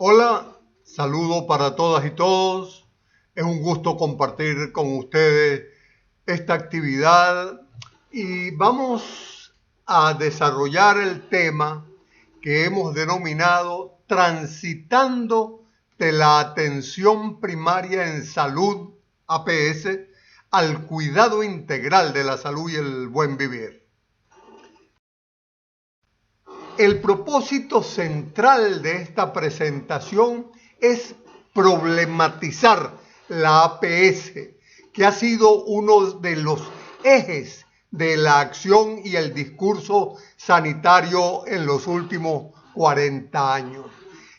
Hola, saludo para todas y todos. Es un gusto compartir con ustedes esta actividad y vamos a desarrollar el tema que hemos denominado Transitando de la atención primaria en salud, APS, al cuidado integral de la salud y el buen vivir. El propósito central de esta presentación es problematizar la APS, que ha sido uno de los ejes de la acción y el discurso sanitario en los últimos 40 años.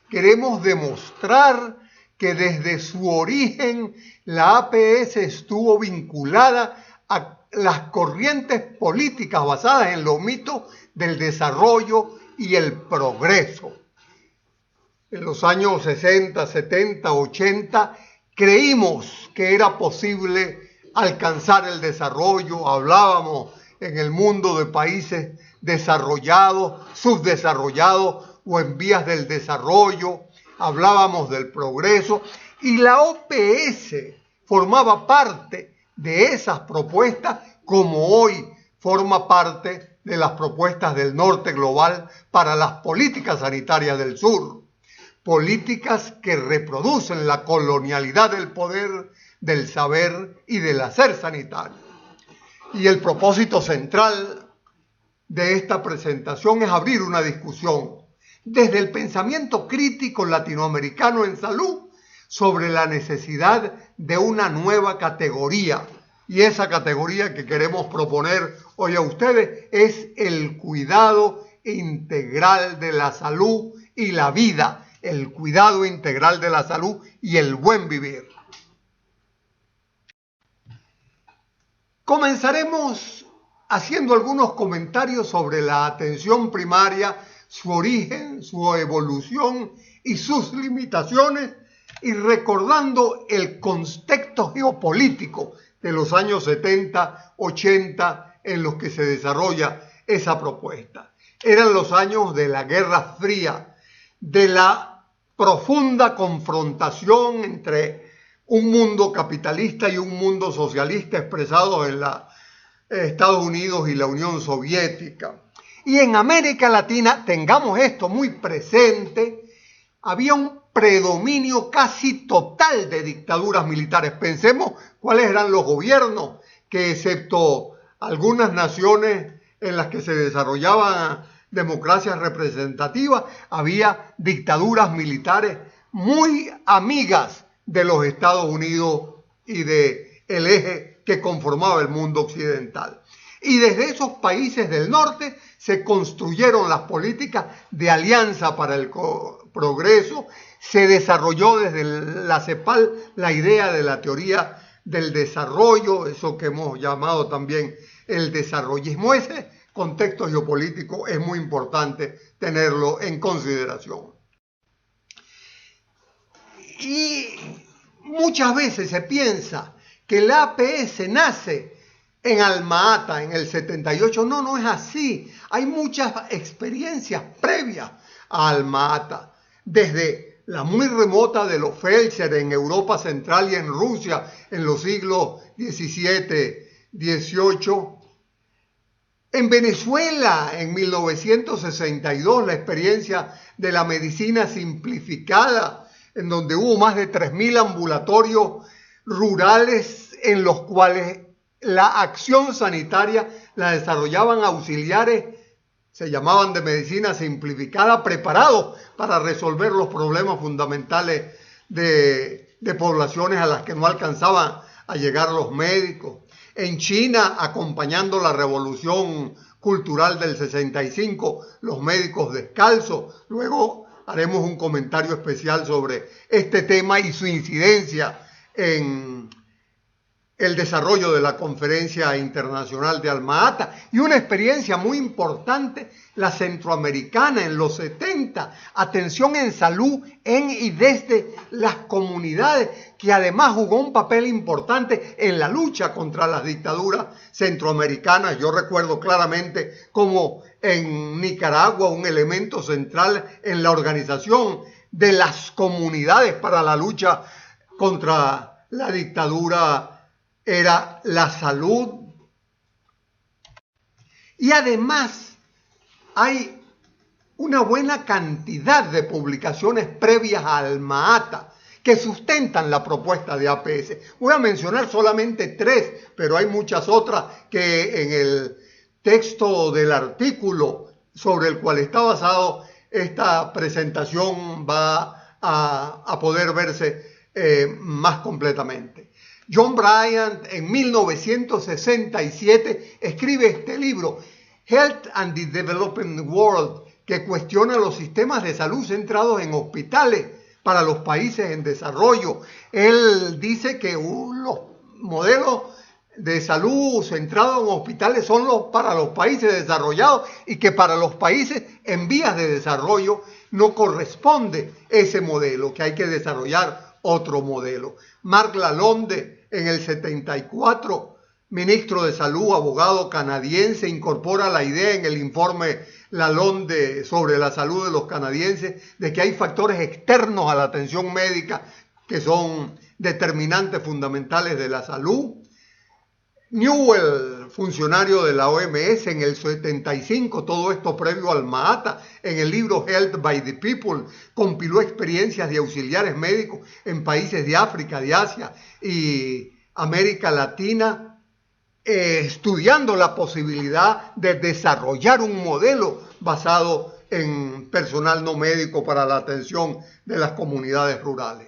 Queremos demostrar que desde su origen la APS estuvo vinculada a las corrientes políticas basadas en los mitos del desarrollo y el progreso. En los años 60, 70, 80, creímos que era posible alcanzar el desarrollo. Hablábamos en el mundo de países desarrollados, subdesarrollados o en vías del desarrollo. Hablábamos del progreso y la OPS formaba parte de esas propuestas, como hoy forma parte de las propuestas del norte global para las políticas sanitarias del sur. Políticas que reproducen la colonialidad del poder, del saber y del hacer sanitario. Y el propósito central de esta presentación es abrir una discusión desde el pensamiento crítico latinoamericano en salud sobre la necesidad de una nueva categoría. Y esa categoría que queremos proponer hoy a ustedes es el cuidado integral de la salud y la vida, el cuidado integral de la salud y el buen vivir. Comenzaremos haciendo algunos comentarios sobre la atención primaria, su origen, su evolución y sus limitaciones, y recordando el contexto geopolítico de los años 70, 80 en los que se desarrolla esa propuesta. Eran los años de la Guerra Fría, de la profunda confrontación entre un mundo capitalista y un mundo socialista expresado en Estados Unidos y la Unión Soviética. Y en América Latina, tengamos esto muy presente, había un predominio casi total de dictaduras militares. Pensemos cuáles eran los gobiernos que, excepto algunas naciones en las que se desarrollaban democracias representativas, había dictaduras militares muy amigas de los Estados Unidos y del eje que conformaba el mundo occidental. Y desde esos países del norte se construyeron las políticas de alianza para el progreso. Se desarrolló desde la CEPAL la idea de la teoría del desarrollo, eso que hemos llamado también el desarrollismo. Ese contexto geopolítico es muy importante tenerlo en consideración. Y muchas veces se piensa que la APS nace en Alma-Ata en el 78. No es así. Hay muchas experiencias previas a Alma-Ata, desde la muy remota de los Feldscher en Europa Central y en Rusia en los siglos XVII, XVIII. En Venezuela, en 1962, la experiencia de la medicina simplificada, en donde hubo más de 3.000 ambulatorios rurales en los cuales la acción sanitaria la desarrollaban auxiliares, se llamaban de medicina simplificada, preparados para resolver los problemas fundamentales de poblaciones a las que no alcanzaban a llegar los médicos. En China, acompañando la revolución cultural del 65, los médicos descalzos. Luego haremos un comentario especial sobre este tema y su incidencia en el desarrollo de la Conferencia Internacional de Alma-Ata. Y una experiencia muy importante, la centroamericana en los 70, atención en salud en y desde las comunidades, que además jugó un papel importante en la lucha contra las dictaduras centroamericanas. Yo recuerdo claramente cómo en Nicaragua un elemento central en la organización de las comunidades para la lucha contra la dictadura era la salud. Y además hay una buena cantidad de publicaciones previas a Alma-Ata que sustentan la propuesta de APS. Voy a mencionar solamente 3, pero hay muchas otras que en el texto del artículo sobre el cual está basado esta presentación va a poder verse más completamente. John Bryant en 1967 escribe este libro, Health and the Developing World, que cuestiona los sistemas de salud centrados en hospitales para los países en desarrollo. Él dice que los modelos de salud centrados en hospitales son para los países desarrollados y que para los países en vías de desarrollo no corresponde ese modelo, que hay que desarrollar otro modelo. Mark Lalonde, en el 74, ministro de Salud, abogado canadiense, incorpora la idea en el informe Lalonde sobre la salud de los canadienses de que hay factores externos a la atención médica que son determinantes fundamentales de la salud. Newell, funcionario de la OMS, en el 75, todo esto previo al Alma-Ata, en el libro Health by the People, compiló experiencias de auxiliares médicos en países de África, de Asia y América Latina, estudiando la posibilidad de desarrollar un modelo basado en personal no médico para la atención de las comunidades rurales.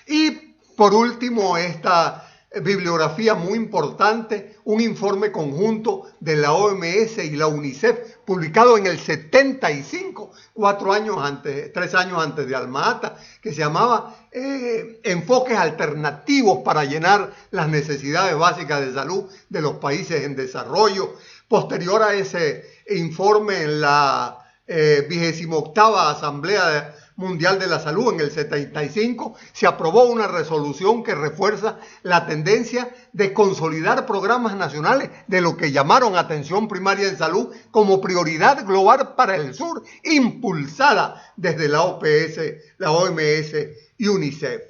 Y por último, esta bibliografía muy importante, un informe conjunto de la OMS y la UNICEF, publicado en el 75, 3 años antes de Alma-Ata, que se llamaba Enfoques alternativos para llenar las necesidades básicas de salud de los países en desarrollo. Posterior a ese informe, en la 28ª Asamblea Mundial de la Salud en el 75, se aprobó una resolución que refuerza la tendencia de consolidar programas nacionales de lo que llamaron atención primaria en salud como prioridad global para el sur, impulsada desde la OMS y UNICEF.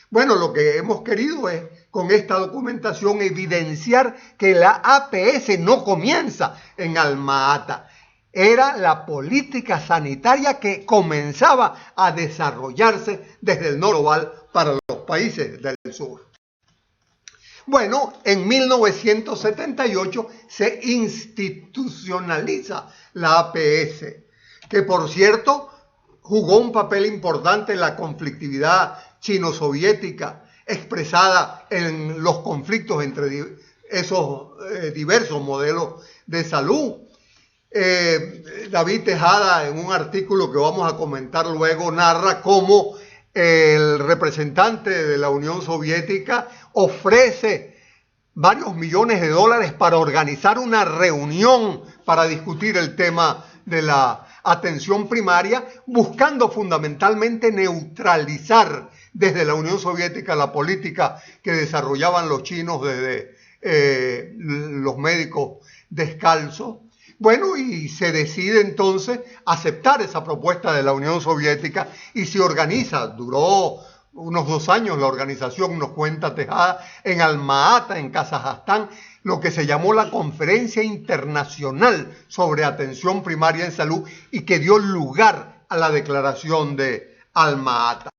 Bueno, lo que hemos querido es, con esta documentación, evidenciar que la APS no comienza en Alma-Ata. Era la política sanitaria que comenzaba a desarrollarse desde el norte global para los países del sur. Bueno, en 1978 se institucionaliza la APS, que por cierto jugó un papel importante en la conflictividad chino-soviética expresada en los conflictos entre esos diversos modelos de salud. David Tejada, en un artículo que vamos a comentar luego, narra cómo el representante de la Unión Soviética ofrece varios millones de dólares para organizar una reunión para discutir el tema de la atención primaria, buscando fundamentalmente neutralizar desde la Unión Soviética la política que desarrollaban los chinos desde los médicos descalzos. Bueno, y se decide entonces aceptar esa propuesta de la Unión Soviética y se organiza, duró unos 2 años la organización, nos cuenta Tejada, en Alma-Ata, en Kazajstán, lo que se llamó la Conferencia Internacional sobre Atención Primaria en Salud y que dio lugar a la declaración de Alma-Ata.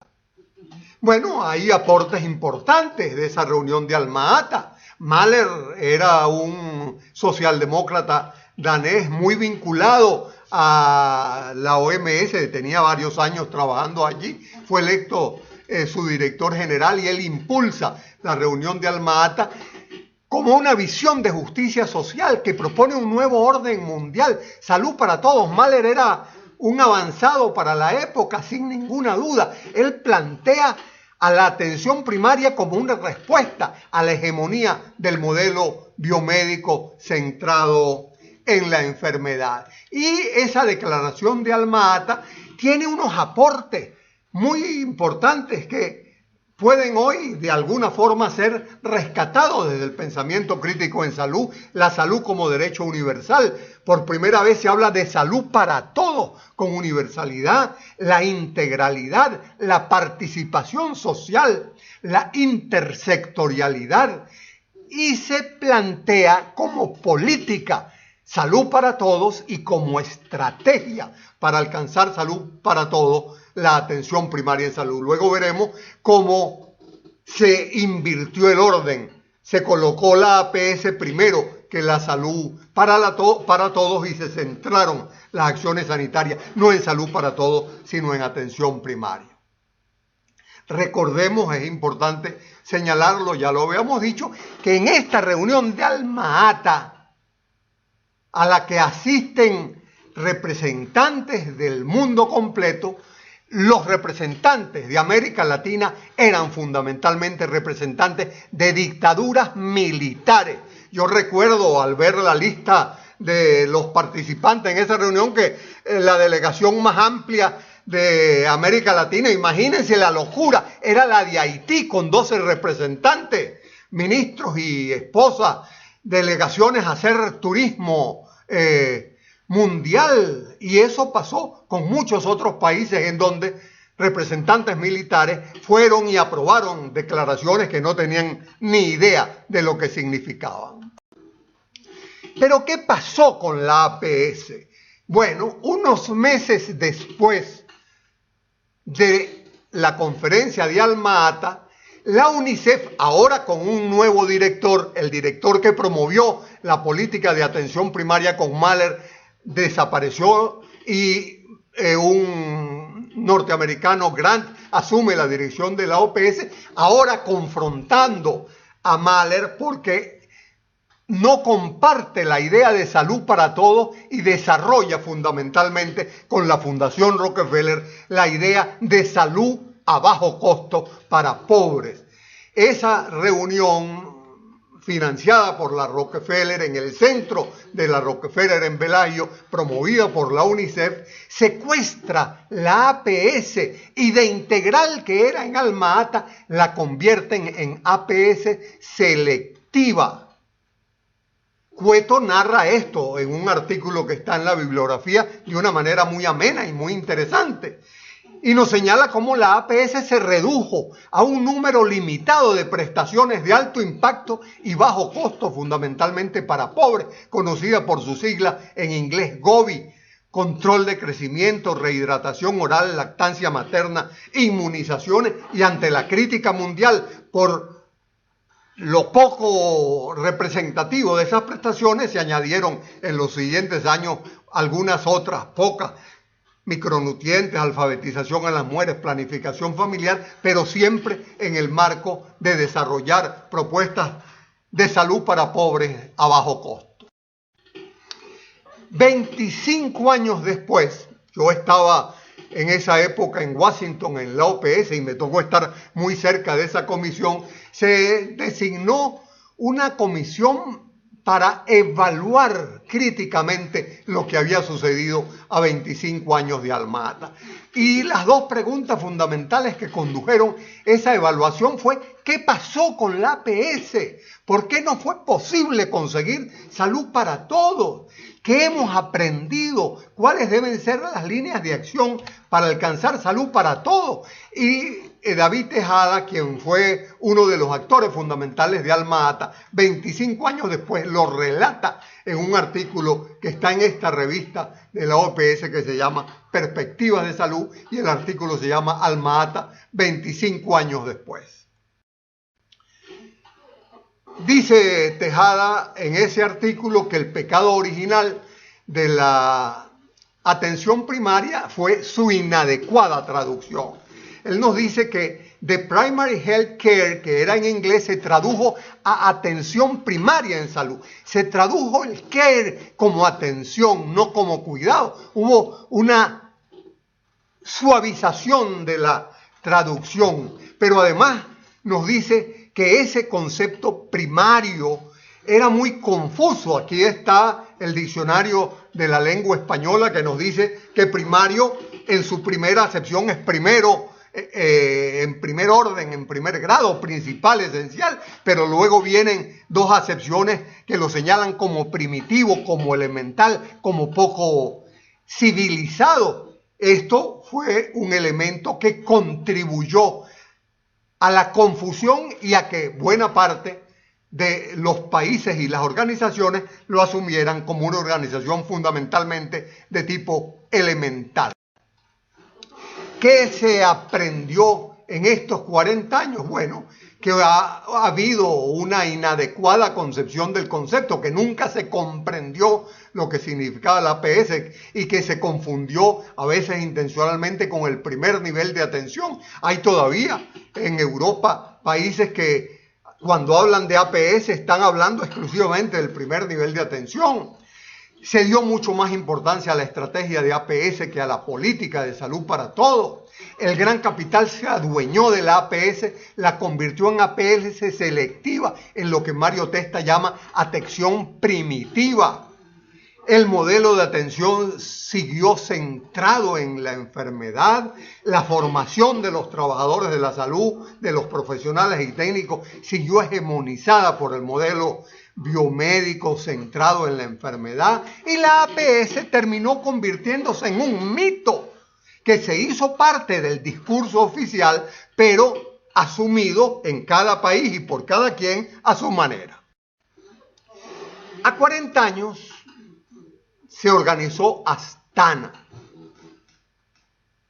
Bueno, hay aportes importantes de esa reunión de Alma-Ata. Mahler era un socialdemócrata danés muy vinculado a la OMS, tenía varios años trabajando allí, fue electo su director general y él impulsa la reunión de Alma-Ata como una visión de justicia social que propone un nuevo orden mundial, salud para todos. Mahler era un avanzado para la época, sin ninguna duda. Él plantea a la atención primaria como una respuesta a la hegemonía del modelo biomédico centrado en la enfermedad. Y esa declaración de Alma-Ata tiene unos aportes muy importantes que pueden hoy de alguna forma ser rescatados desde el pensamiento crítico en salud, la salud como derecho universal. Por primera vez se habla de salud para todos, con universalidad, la integralidad, la participación social, la intersectorialidad, y se plantea como política salud para todos y como estrategia para alcanzar salud para todos, la atención primaria en salud. Luego veremos cómo se invirtió el orden. Se colocó la APS primero que la salud para todos y se centraron las acciones sanitarias no en salud para todos, sino en atención primaria. Recordemos, es importante señalarlo, ya lo habíamos dicho, que en esta reunión de Alma Ata, a la que asisten representantes del mundo completo, los representantes de América Latina eran fundamentalmente representantes de dictaduras militares. Yo recuerdo al ver la lista de los participantes en esa reunión que la delegación más amplia de América Latina, imagínense la locura, era la de Haití con 12 representantes, ministros y esposas, delegaciones a hacer turismo mundial, y eso pasó con muchos otros países en donde representantes militares fueron y aprobaron declaraciones que no tenían ni idea de lo que significaban. Pero ¿qué pasó con la APS? Bueno, unos meses después de la conferencia de Alma Ata, la UNICEF, ahora con un nuevo director, el director que promovió la política de atención primaria con Mahler, desapareció y un norteamericano, Grant, asume la dirección de la OPS, ahora confrontando a Mahler porque no comparte la idea de salud para todos y desarrolla fundamentalmente con la Fundación Rockefeller la idea de salud a bajo costo para pobres. Esa reunión financiada por la Rockefeller en el centro de la Rockefeller en Velayo, promovida por la UNICEF, secuestra la APS y de integral que era en Alma Ata la convierten en APS selectiva. Cueto narra esto en un artículo que está en la bibliografía de una manera muy amena y muy interesante. Y nos señala cómo la APS se redujo a un número limitado de prestaciones de alto impacto y bajo costo, fundamentalmente para pobres, conocida por su sigla en inglés GOBI, control de crecimiento, rehidratación oral, lactancia materna, inmunizaciones, y ante la crítica mundial por lo poco representativo de esas prestaciones, se añadieron en los siguientes años algunas otras pocas: micronutrientes, alfabetización a las mujeres, planificación familiar, pero siempre en el marco de desarrollar propuestas de salud para pobres a bajo costo. 25 años después, yo estaba en esa época en Washington, en la OPS, y me tocó estar muy cerca de esa comisión, se designó una comisión para evaluar críticamente lo que había sucedido a 25 años de Alma Ata. Y las dos preguntas fundamentales que condujeron esa evaluación fue: ¿qué pasó con la APS? ¿Por qué no fue posible conseguir salud para todos? ¿Qué hemos aprendido? ¿Cuáles deben ser las líneas de acción para alcanzar salud para todos? Y David Tejada, quien fue uno de los actores fundamentales de Alma Ata, 25 años después lo relata en un artículo que está en esta revista de la OPS que se llama Perspectivas de Salud, y el artículo se llama Alma Ata 25 años después. Dice Tejada en ese artículo que el pecado original de la atención primaria fue su inadecuada traducción. Él nos dice que The Primary Health Care, que era en inglés, se tradujo a atención primaria en salud. Se tradujo el care como atención, no como cuidado. Hubo una suavización de la traducción, pero además nos dice que ese concepto primario era muy confuso. Aquí está el diccionario de la lengua española que nos dice que primario en su primera acepción es primero en primer orden, en primer grado, principal, esencial, pero luego vienen dos acepciones que lo señalan como primitivo, como elemental, como poco civilizado. Esto fue un elemento que contribuyó a la confusión y a que buena parte de los países y las organizaciones lo asumieran como una organización fundamentalmente de tipo elemental. ¿Qué se aprendió en estos 40 años? Bueno, que ha habido una inadecuada concepción del concepto, que nunca se comprendió lo que significaba la APS y que se confundió a veces intencionalmente con el primer nivel de atención. Hay todavía en Europa países que cuando hablan de APS están hablando exclusivamente del primer nivel de atención. Se dio mucho más importancia a la estrategia de APS que a la política de salud para todos. El gran capital se adueñó de la APS, la convirtió en APS selectiva, en lo que Mario Testa llama atención primitiva. El modelo de atención siguió centrado en la enfermedad, la formación de los trabajadores de la salud, de los profesionales y técnicos, siguió hegemonizada por el modelo biomédico centrado en la enfermedad, y la APS terminó convirtiéndose en un mito que se hizo parte del discurso oficial, pero asumido en cada país y por cada quien a su manera. A 40 años se organizó Astana,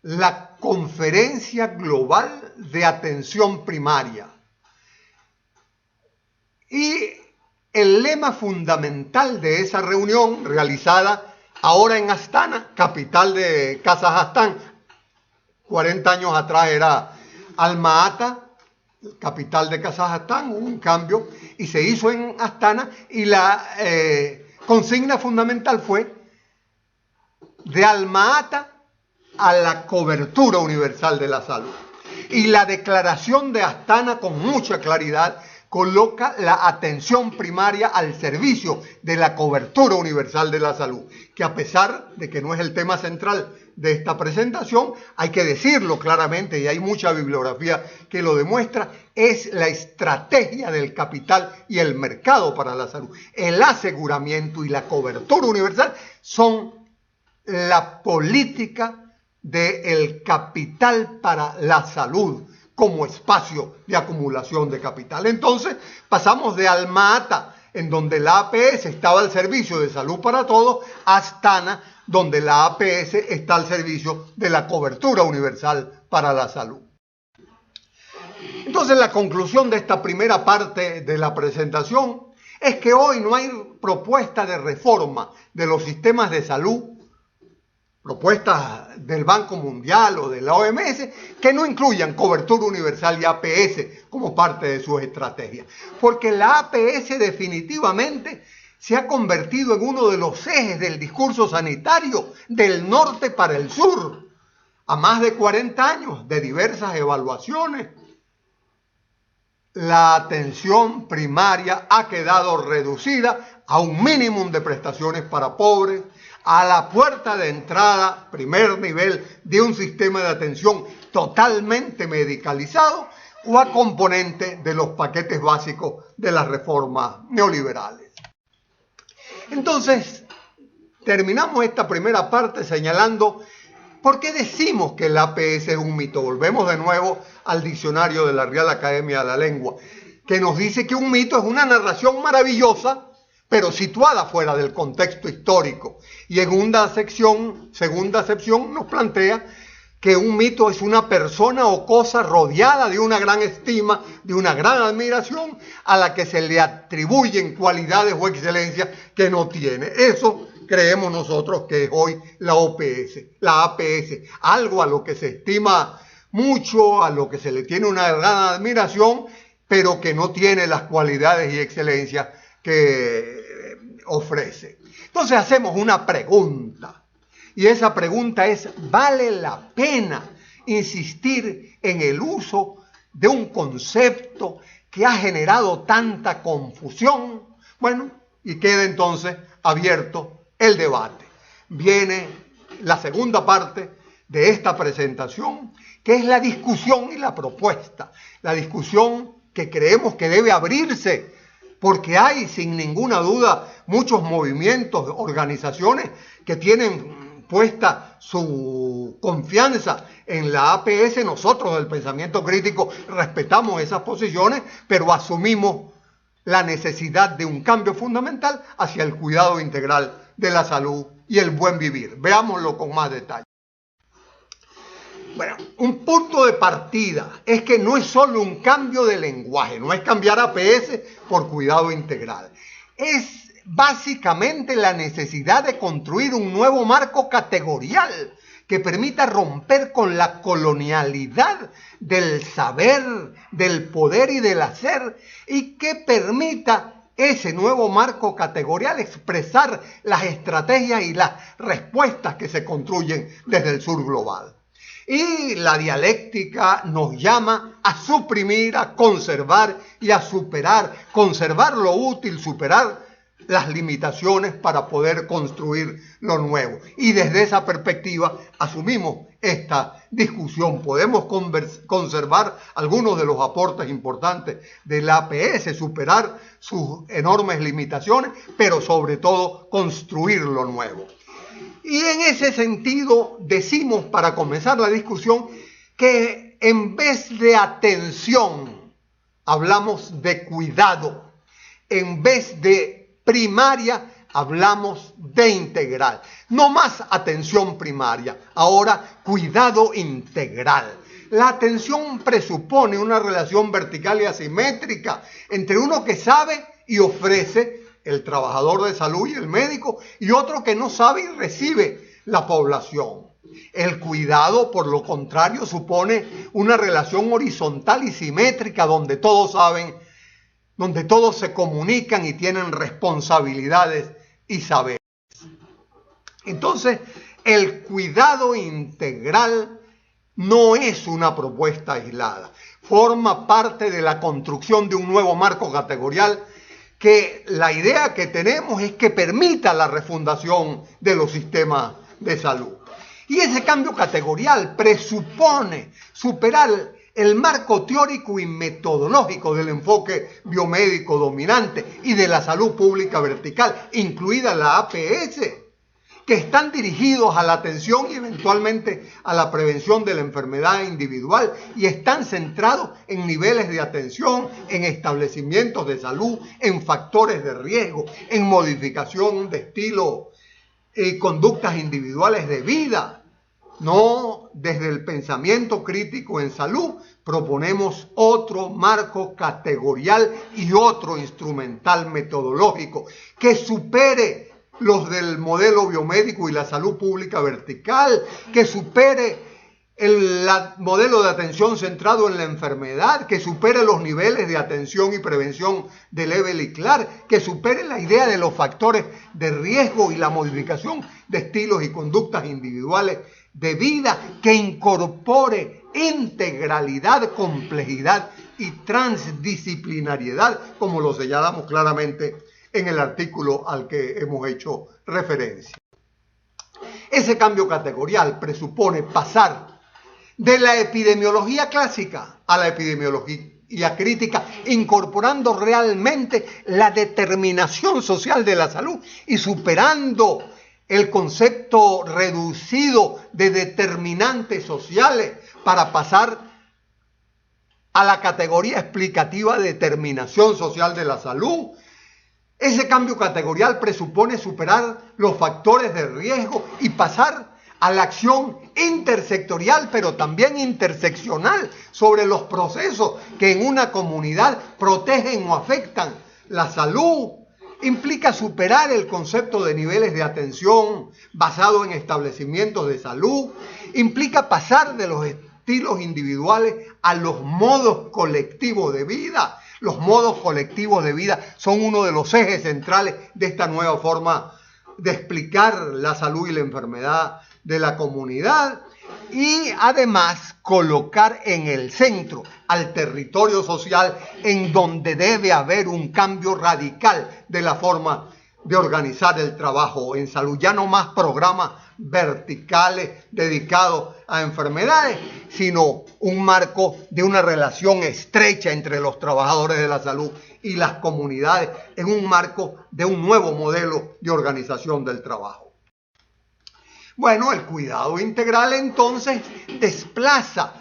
la Conferencia Global de Atención Primaria. Y el lema fundamental de esa reunión, realizada ahora en Astana, capital de Kazajstán, 40 años atrás era Alma-Ata, capital de Kazajstán, hubo un cambio y se hizo en Astana, y la consigna fundamental fue de Alma-Ata a la cobertura universal de la salud. Y la declaración de Astana, con mucha claridad, coloca la atención primaria al servicio de la cobertura universal de la salud, que a pesar de que no es el tema central de esta presentación, hay que decirlo claramente, y hay mucha bibliografía que lo demuestra, es la estrategia del capital y el mercado para la salud. El aseguramiento y la cobertura universal son la política del capital para la salud como espacio de acumulación de capital. Entonces pasamos de Alma-Ata, en donde la APS estaba al servicio de salud para todos, a Astana, donde la APS está al servicio de la cobertura universal para la salud. Entonces la conclusión de esta primera parte de la presentación es que hoy no hay propuesta de reforma de los sistemas de salud, propuestas del Banco Mundial o de la OMS, que no incluyan cobertura universal y APS como parte de sus estrategias. Porque la APS definitivamente se ha convertido en uno de los ejes del discurso sanitario del norte para el sur. A más de 40 años de diversas evaluaciones, la atención primaria ha quedado reducida a un mínimo de prestaciones para pobres, a la puerta de entrada, primer nivel de un sistema de atención totalmente medicalizado, o a componente de los paquetes básicos de las reformas neoliberales. Entonces, terminamos esta primera parte señalando por qué decimos que el APS es un mito. Volvemos de nuevo al diccionario de la Real Academia de la Lengua, que nos dice que un mito es una narración maravillosa, pero situada fuera del contexto histórico. Y en una segunda acepción nos plantea que un mito es una persona o cosa rodeada de una gran estima, de una gran admiración, a la que se le atribuyen cualidades o excelencias que no tiene. Eso creemos nosotros que es hoy la APS, algo a lo que se estima mucho, a lo que se le tiene una gran admiración, pero que no tiene las cualidades y excelencias que ofrece. Entonces hacemos una pregunta, y esa pregunta es: ¿vale la pena insistir en el uso de un concepto que ha generado tanta confusión? Bueno, y queda entonces abierto el debate. Viene la segunda parte de esta presentación, que es la discusión y la propuesta. La discusión que creemos que debe abrirse, porque hay sin ninguna duda muchos movimientos, organizaciones que tienen puesta su confianza en la APS. Nosotros del pensamiento crítico respetamos esas posiciones, pero asumimos la necesidad de un cambio fundamental hacia el cuidado integral de la salud y el buen vivir. Veámoslo con más detalle. Bueno, un punto de partida es que no es solo un cambio de lenguaje, no es cambiar APS por cuidado integral. Es básicamente la necesidad de construir un nuevo marco categorial que permita romper con la colonialidad del saber, del poder y del hacer, y que permita ese nuevo marco categorial expresar las estrategias y las respuestas que se construyen desde el sur global. Y la dialéctica nos llama a suprimir, a conservar y a superar, conservar lo útil, superar las limitaciones para poder construir lo nuevo. Y desde esa perspectiva asumimos esta discusión. Podemos conservar algunos de los aportes importantes de la APS, superar sus enormes limitaciones, pero sobre todo construir lo nuevo. Y en ese sentido decimos, para comenzar la discusión, que en vez de atención hablamos de cuidado, en vez de primaria hablamos de integral. No más atención primaria, ahora cuidado integral. La atención presupone una relación vertical y asimétrica entre uno que sabe y ofrece, el trabajador de salud y el médico, y otro que no sabe y recibe, la población. El cuidado, por lo contrario, supone una relación horizontal y simétrica donde todos saben, donde todos se comunican y tienen responsabilidades y saberes. Entonces, el cuidado integral no es una propuesta aislada, forma parte de la construcción de un nuevo marco categorial que la idea que tenemos es que permita la refundación de los sistemas de salud. Y ese cambio categorial presupone superar el marco teórico y metodológico del enfoque biomédico dominante y de la salud pública vertical, incluida la APS, que están dirigidos a la atención y eventualmente a la prevención de la enfermedad individual y están centrados en niveles de atención, en establecimientos de salud, en factores de riesgo, en modificación de estilo y conductas individuales de vida. No, desde el pensamiento crítico en salud proponemos otro marco categorial y otro instrumental metodológico que supere los del modelo biomédico y la salud pública vertical, que supere el modelo de atención centrado en la enfermedad, que supere los niveles de atención y prevención de Lebel y Clark, que supere la idea de los factores de riesgo y la modificación de estilos y conductas individuales de vida, que incorpore integralidad, complejidad y transdisciplinariedad, como lo señalamos claramente en el artículo al que hemos hecho referencia. Ese cambio categorial presupone pasar de la epidemiología clásica a la epidemiología crítica, incorporando realmente la determinación social de la salud y superando el concepto reducido de determinantes sociales para pasar a la categoría explicativa de determinación social de la salud. Ese cambio categorial presupone superar los factores de riesgo y pasar a la acción intersectorial, pero también interseccional, sobre los procesos que en una comunidad protegen o afectan la salud. Implica superar el concepto de niveles de atención basado en establecimientos de salud. Implica pasar de los estilos individuales a los modos colectivos de vida. Los modos colectivos de vida son uno de los ejes centrales de esta nueva forma de explicar la salud y la enfermedad de la comunidad, y además colocar en el centro al territorio social, en donde debe haber un cambio radical de la forma de organizar el trabajo en salud. Ya no más programas verticales dedicados a enfermedades, sino un marco de una relación estrecha entre los trabajadores de la salud y las comunidades, en un marco de un nuevo modelo de organización del trabajo. Bueno, el cuidado integral entonces desplaza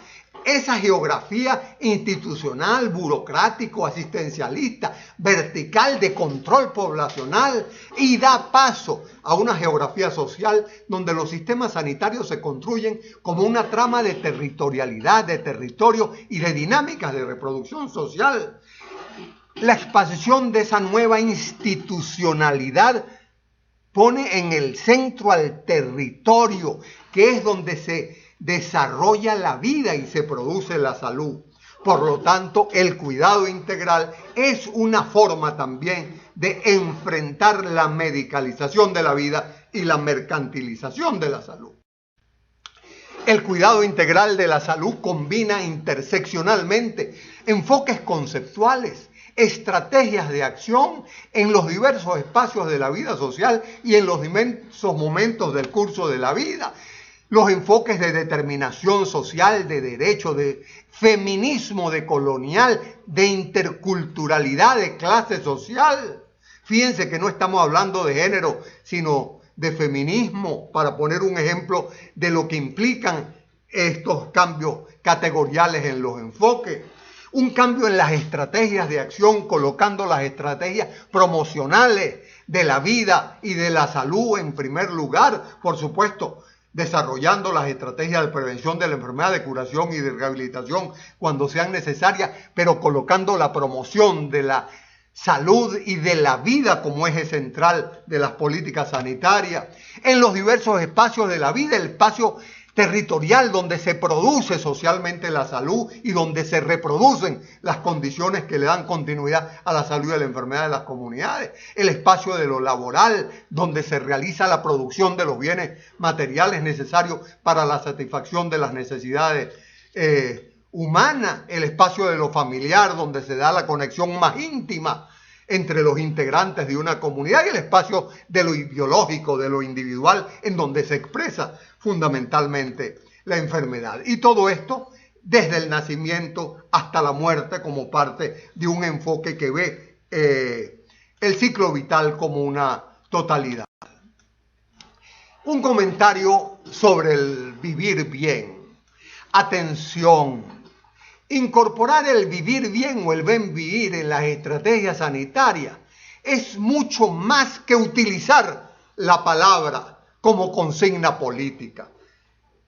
esa geografía institucional, burocrático, asistencialista, vertical de control poblacional y da paso a una geografía social donde los sistemas sanitarios se construyen como una trama de territorialidad, de territorio y de dinámicas de reproducción social. La expansión de esa nueva institucionalidad pone en el centro al territorio, que es donde se desarrolla la vida y se produce la salud. Por lo tanto, el cuidado integral es una forma también de enfrentar la medicalización de la vida y la mercantilización de la salud. El cuidado integral de la salud combina interseccionalmente enfoques conceptuales, estrategias de acción en los diversos espacios de la vida social y en los diversos momentos del curso de la vida. Los enfoques de determinación social, de derecho, de feminismo, de colonial, de interculturalidad, de clase social. Fíjense que no estamos hablando de género, sino de feminismo, para poner un ejemplo de lo que implican estos cambios categoriales en los enfoques. Un cambio en las estrategias de acción, colocando las estrategias promocionales de la vida y de la salud en primer lugar, por supuesto, desarrollando las estrategias de prevención de la enfermedad, de curación y de rehabilitación cuando sean necesarias, pero colocando la promoción de la salud y de la vida como eje central de las políticas sanitarias. En los diversos espacios de la vida, el espacio territorial donde se produce socialmente la salud y donde se reproducen las condiciones que le dan continuidad a la salud y a la enfermedad de las comunidades, el espacio de lo laboral donde se realiza la producción de los bienes materiales necesarios para la satisfacción de las necesidades humanas, el espacio de lo familiar donde se da la conexión más íntima entre los integrantes de una comunidad y el espacio de lo biológico, de lo individual, en donde se expresa fundamentalmente la enfermedad. Y todo esto desde el nacimiento hasta la muerte como parte de un enfoque que ve el ciclo vital como una totalidad. Un comentario sobre el vivir bien. Atención. Incorporar el vivir bien o el buen vivir en las estrategias sanitarias es mucho más que utilizar la palabra como consigna política.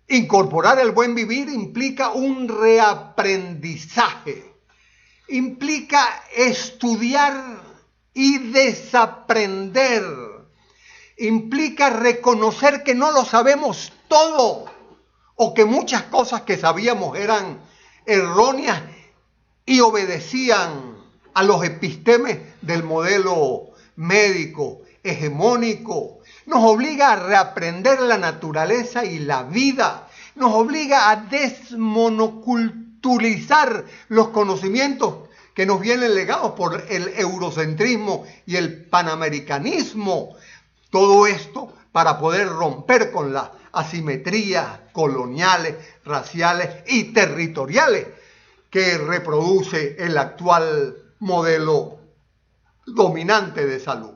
Incorporar el buen vivir implica un reaprendizaje, implica estudiar y desaprender, implica reconocer que no lo sabemos todo o que muchas cosas que sabíamos eran erróneas y obedecían a los epistemes del modelo médico hegemónico. Nos obliga a reaprender la naturaleza y la vida. Nos obliga a desmonoculturizar los conocimientos que nos vienen legados por el eurocentrismo y el panamericanismo. Todo esto para poder romper con las asimetrías coloniales, raciales y territoriales que reproduce el actual modelo dominante de salud.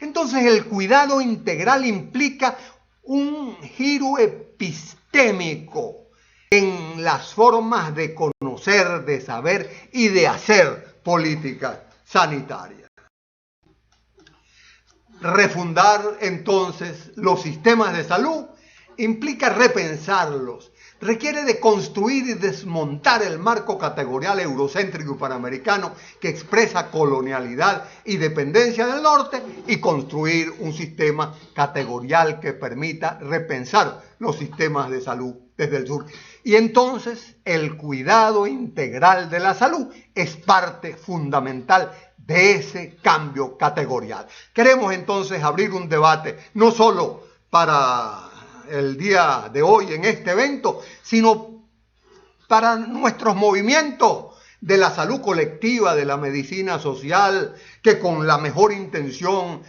Entonces el cuidado integral implica un giro epistémico en las formas de conocer, de saber y de hacer política sanitaria. Refundar entonces los sistemas de salud implica repensarlos, requiere de construir y desmontar el marco categorial eurocéntrico y panamericano que expresa colonialidad y dependencia del norte y construir un sistema categorial que permita repensar los sistemas de salud desde el sur. Y entonces el cuidado integral de la salud es parte fundamental de ese cambio categorial. Queremos entonces abrir un debate, no solo para el día de hoy en este evento, sino para nuestros movimientos de la salud colectiva, de la medicina social, que con la mejor intención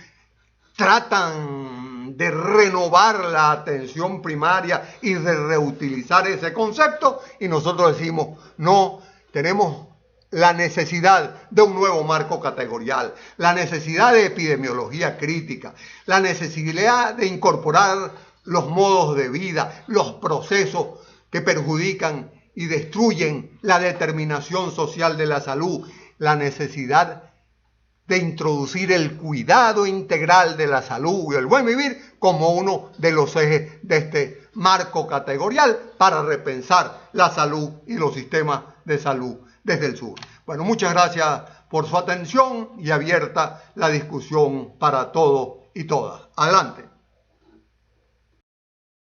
tratan de renovar la atención primaria y de reutilizar ese concepto, y nosotros decimos, no, tenemos la necesidad de un nuevo marco categorial, la necesidad de epidemiología crítica, la necesidad de incorporar los modos de vida, los procesos que perjudican y destruyen la determinación social de la salud, la necesidad de introducir el cuidado integral de la salud y el buen vivir como uno de los ejes de este marco categorial para repensar la salud y los sistemas de salud desde el sur. Bueno, muchas gracias por su atención y abierta la discusión para todos y todas. Adelante.